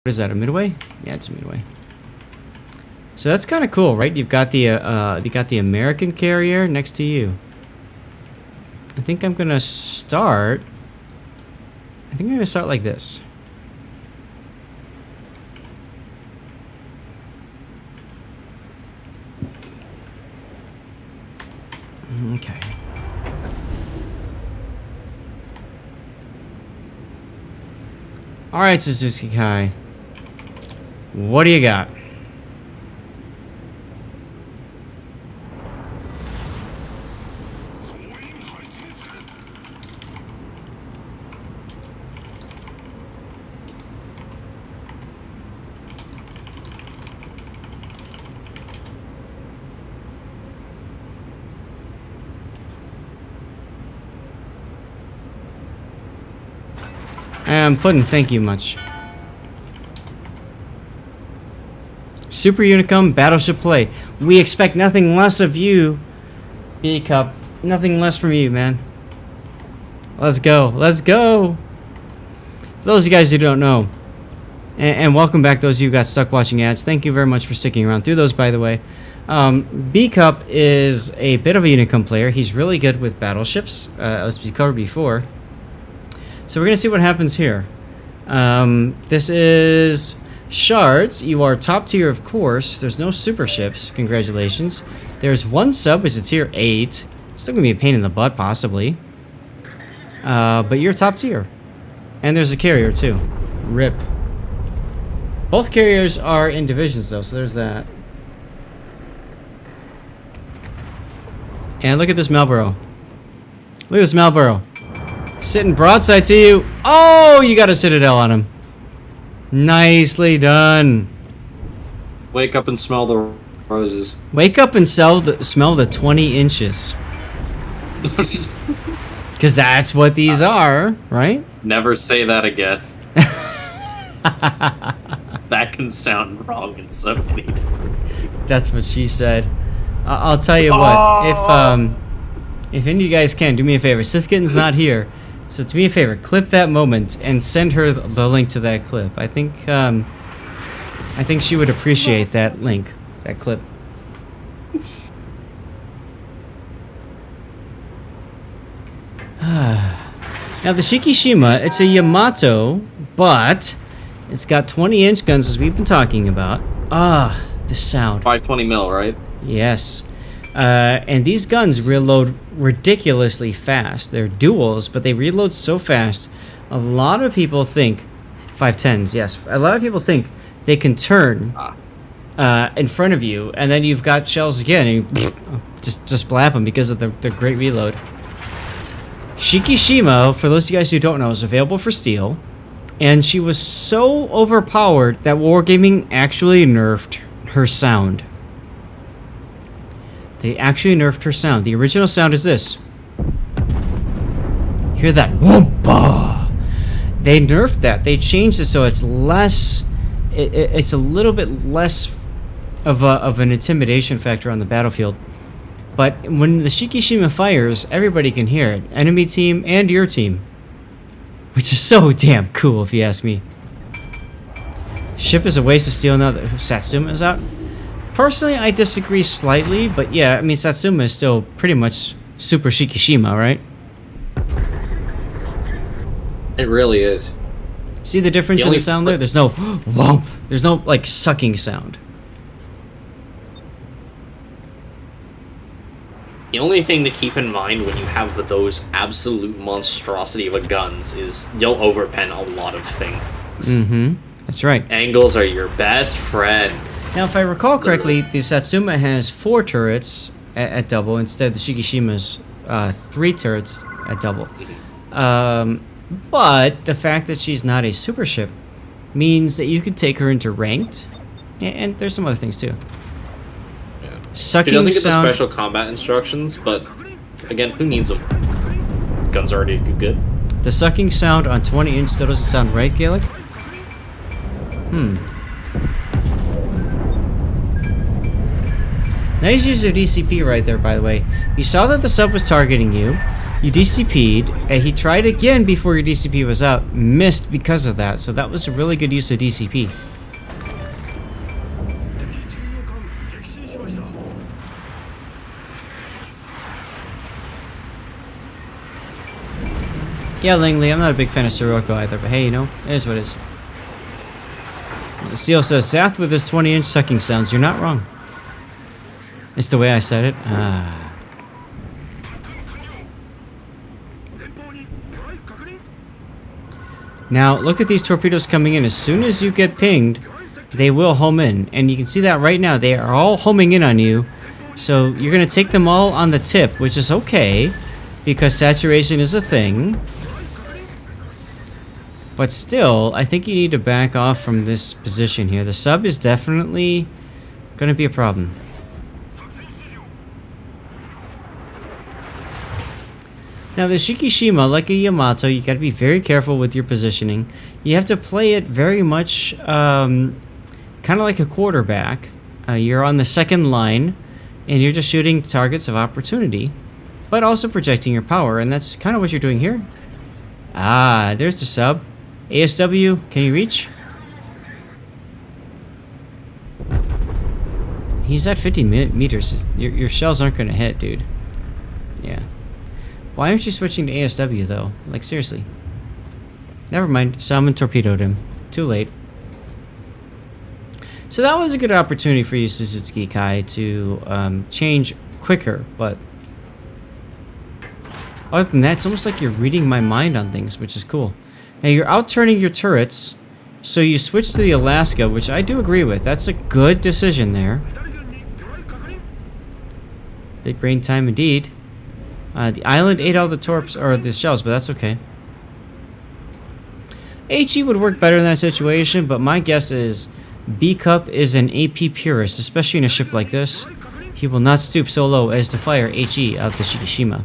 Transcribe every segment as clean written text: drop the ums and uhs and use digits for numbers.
What is that, a Midway? Yeah, it's a Midway. So that's kind of cool, right? You got the American carrier next to you. I think I'm gonna start. I think I'm gonna start like this. Okay. All right, Suzuki Kai. What do you got? Puddin', thank you much. Super Unicum Battleship Play. We expect nothing less of you, B-Cup. Nothing less from you, man. Let's go. Let's go. For those of you guys who don't know, and welcome back those of you who got stuck watching ads. Thank you very much for sticking around through those, by the way. B-Cup is a bit of a Unicum player. He's really good with battleships, as we covered before. So we're going to see what happens here. This is Shards. You are top tier, of course. There's no super ships. Congratulations. There's one sub, which is tier 8. Still going to be a pain in the butt, possibly. But you're top tier. And there's a carrier, too. RIP. Both carriers are in divisions, though, so there's that. And look at this Marlboro. Look at this Marlboro. Sitting broadside to you. Oh, you got a Citadel on him. Nicely done. Wake up and smell the roses. Wake up and smell the 20 inches. Because that's what these are, right? Never say that again. That can sound wrong in so many. That's what she said. I'll tell you what. If any of you guys can, do me a favor. Sithkitten's not here. So do me a favor, clip that moment and send her the link to that clip. I think she would appreciate that link, that clip. Now the Shikishima, it's a Yamato, but it's got 20-inch guns as we've been talking about. The sound. 520 mil, right? Yes. And these guns reload ridiculously fast. They're duals, but they reload so fast. A lot of people think 510s. Yes, a lot of people think they can turn in front of you, and then you've got shells again, and you just blap them because of the great reload. Shikishima, for those of you guys who don't know, is available for Steel, and she was so overpowered that Wargaming actually nerfed her sound. They actually nerfed her sound. The original sound is this. Hear that? Whoompa! They nerfed that. They changed it so it's less. It's a little bit less of an intimidation factor on the battlefield. But when the Shikishima fires, everybody can hear it. Enemy team and your team. Which is so damn cool, if you ask me. Ship is a waste of steel now that Satsuma is out. Personally, I disagree slightly, but yeah, I mean, Satsuma is still pretty much super Shikishima, right? It really is. See the difference in the sound there? There's no whomp. There's no, like, sucking sound. The only thing to keep in mind when you have those absolute monstrosity of a guns is you'll overpen a lot of things. Mm-hmm. That's right. Angles are your best friend. Now, if I recall correctly, the Satsuma has 4 turrets at double instead of the Shikishima's 3 turrets at double. But the fact that she's not a super ship means that you can take her into ranked, and there's some other things too. Yeah. Sucking she doesn't get sound. the special combat instructions, but again, who needs them? Guns already good. The sucking sound on 20-inch still doesn't sound right, Gaelic? Nice use of DCP right there, by the way. You saw that the sub was targeting you. You DCP'd, and he tried again before your DCP was out. Missed because of that, so that was a really good use of DCP. Yeah, Langley, I'm not a big fan of Sirocco either, but hey, you know, it is what it is. Steel says, Zath with his 20-inch sucking sounds. You're not wrong. It's the way I said it. Ah. Now, look at these torpedoes coming in. As soon as you get pinged, they will home in. And you can see that right now. They are all homing in on you. So you're going to take them all on the tip, which is okay, because saturation is a thing. But still, I think you need to back off from this position here. The sub is definitely going to be a problem. Now the Shikishima, like a Yamato, you got to be very careful with your positioning. You have to play it very much kind of like a quarterback. You're on the second line, and you're just shooting targets of opportunity, but also projecting your power, and that's kind of what you're doing here. Ah, there's the sub. ASW, can you reach? He's at 50 meters. Your shells aren't going to hit, dude. Yeah. Why aren't you switching to ASW, though? Like, seriously. Never mind. Someone torpedoed him. Too late. So that was a good opportunity for you, Suzuki Kai, to change quicker, but other than that, it's almost like you're reading my mind on things, which is cool. Now, you're out-turning your turrets, so you switch to the Alaska, which I do agree with. That's a good decision there. Big brain time indeed. The island ate all the torps, or the shells, but that's okay. HE would work better in that situation, but my guess is B-Cup is an AP purist, especially in a ship like this. He will not stoop so low as to fire HE out the Shikishima.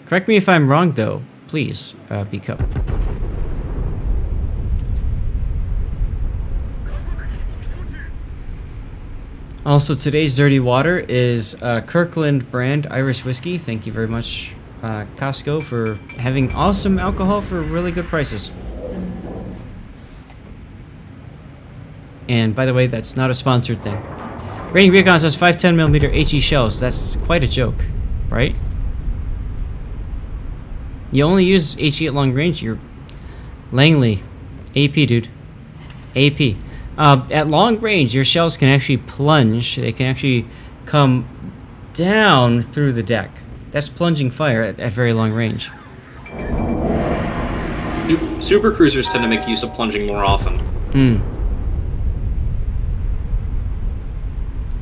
Correct me if I'm wrong, though. Please, B-Cup. Also, today's dirty water is Kirkland brand Irish whiskey. Thank you very much, Costco, for having awesome alcohol for really good prices. And by the way, that's not a sponsored thing. Rating Recon says 510mm HE shells. That's quite a joke, right? You only use HE at long range. You're Langley. AP, dude. AP. At long range, your shells can actually plunge. They can actually come down through the deck. That's plunging fire at very long range. Super cruisers tend to make use of plunging more often.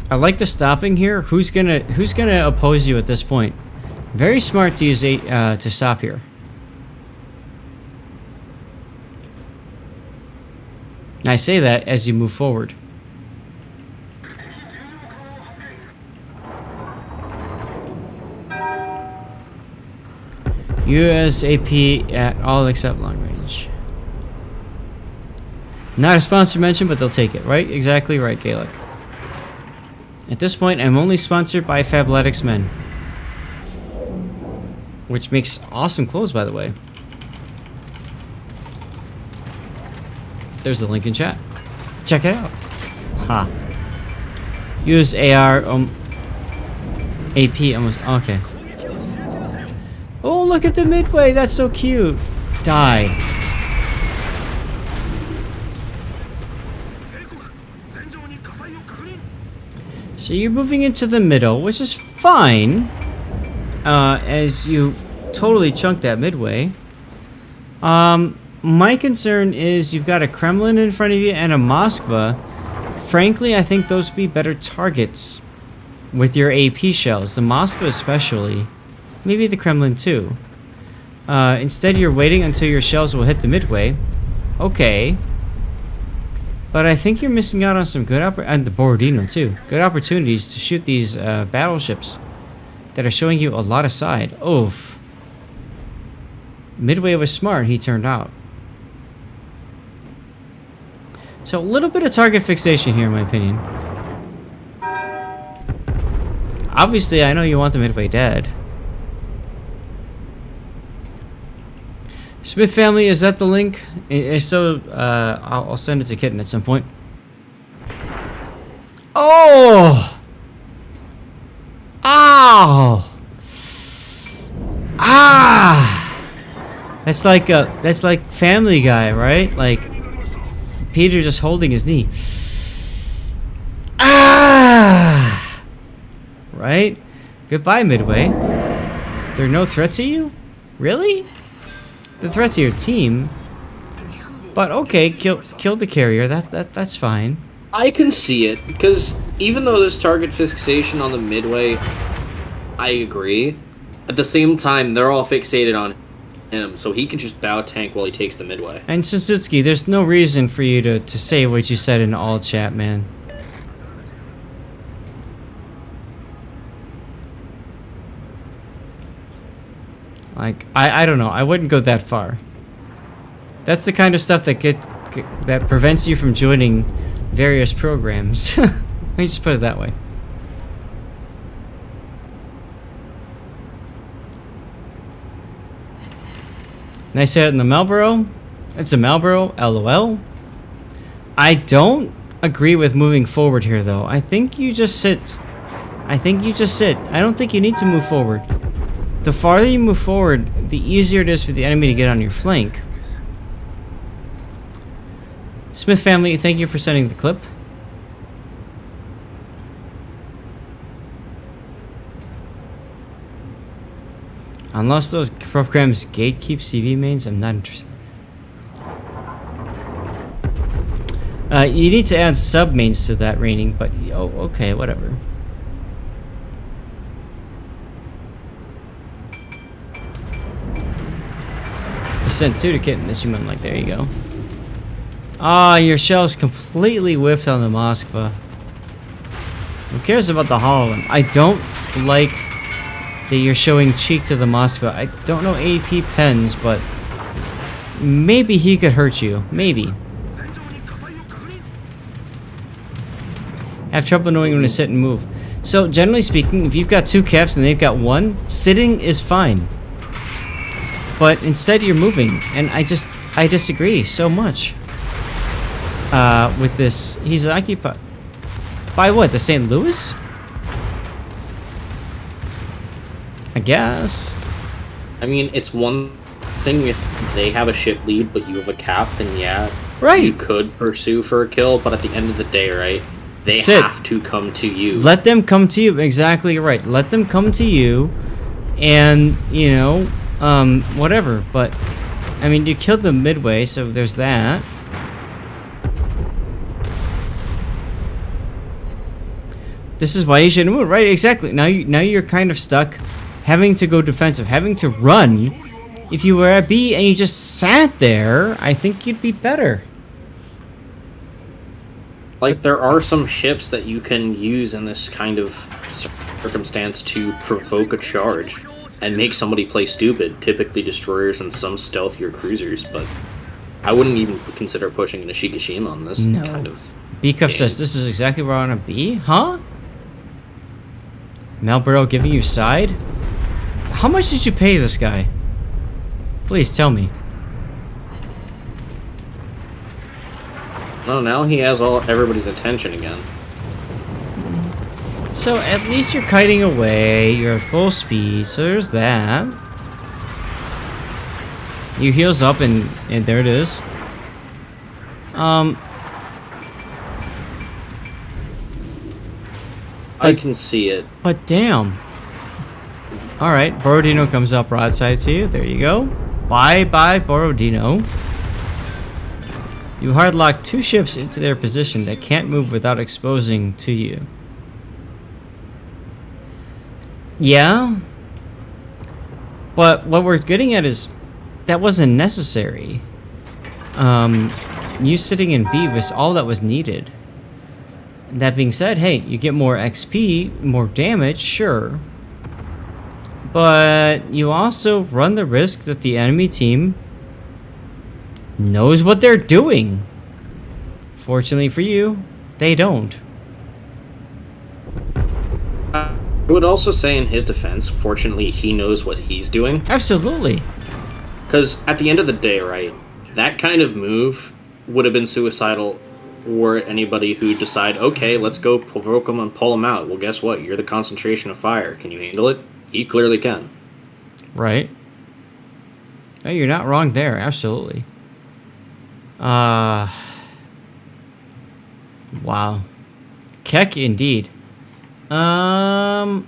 I like the stopping here. Who's gonna oppose you at this point? Very smart to use to stop here. And I say that as you move forward. USAP at all except long range. Not a sponsor mention, but they'll take it, right? Exactly right, Gaelic. At this point, I'm only sponsored by Fabletics Men. Which makes awesome clothes, by the way. There's the link in chat. Check it out. Ha. Use AR AP almost okay. Oh, look at the Midway. That's so cute. Die. So you're moving into the middle, which is fine. As you totally chunked that Midway. My concern is you've got a Kremlin in front of you and a Moskva. Frankly, I think those would be better targets with your AP shells. The Moskva especially. Maybe the Kremlin too. Instead, you're waiting until your shells will hit the Midway. Okay. But I think you're missing out on some good and the Borodino too. Good opportunities to shoot these battleships that are showing you a lot of side. Oof. Midway was smart, he turned out. So a little bit of target fixation here, in my opinion. Obviously, I know you want the Midway dead. Smith family, is that the link? If so, I'll send it to Kitten at some point. Oh! Ow! Ah! That's like Family Guy, right? Like Peter just holding his knee. Ah! Right? Goodbye, Midway. There are no threats to you? Really? The threat to your team? But okay, kill the carrier. That's fine. I can see it, because even though there's target fixation on the Midway, I agree. At the same time, they're all fixated on him, so he can just bow tank while he takes the Midway. And Suzuki, there's no reason for you to say what you said in all chat, man. Like, I don't know. I wouldn't go that far. That's the kind of stuff that that prevents you from joining various programs. Let me just put it that way. Nice hit in the Marlboro. It's a Marlboro, LOL. I don't agree with moving forward here, though. I think you just sit. I don't think you need to move forward. The farther you move forward, the easier it is for the enemy to get on your flank. Smith family, thank you for sending the clip. Unless those programs gatekeep CV mains, I'm not interested. You need to add sub mains to that rating, but oh, okay, whatever. I sent 2 to Kitten this human, like, there you go. Ah, your shells completely whiffed on the Moskva. Who cares about the Holland? I don't like that you're showing cheek to the Moskva. I don't know AP pens, but maybe he could hurt you. Maybe. Have trouble knowing when to sit and move. So, generally speaking, if you've got 2 caps and they've got 1, sitting is fine. But instead you're moving, and I disagree so much. With this, he's occupied by what? The St. Louis? I guess. I mean, it's one thing if they have a ship lead, but you have a cap, then yeah, right. You could pursue for a kill, but at the end of the day, right, they have to come to you. Let them come to you. Exactly right. Let them come to you, and you know, whatever. But I mean, you killed the Midway, so there's that. This is why you shouldn't move, right? Exactly. Now you're kind of stuck, having to go defensive, having to run. If you were at B and you just sat there, I think you'd be better. Like, there are some ships that you can use in this kind of circumstance to provoke a charge and make somebody play stupid, typically destroyers and some stealthier cruisers, but I wouldn't even consider pushing into Shikishima on this kind of B-Cup says, this is exactly where I want to be? Huh? Malboro giving you side? How much did you pay this guy? Please tell me. No, now he has everybody's attention again. So at least you're kiting away, you're at full speed, so there's that. You heals up and there it is. I can see it. But damn. Alright, Borodino comes up broadside to you. There you go. Bye-bye, Borodino. You hardlock 2 ships into their position that can't move without exposing to you. Yeah. But what we're getting at is that wasn't necessary. You sitting in B was all that was needed. That being said, hey, you get more XP, more damage, sure. But you also run the risk that the enemy team knows what they're doing. Fortunately for you, they don't. I would also say in his defense, fortunately, he knows what he's doing. Absolutely. Because at the end of the day, right, that kind of move would have been suicidal or anybody who decide, okay, let's go provoke him and pull him out. Well, guess what? You're the concentration of fire. Can you handle it? He clearly can. Right. No, you're not wrong there. Absolutely. Wow. Keck indeed. All right.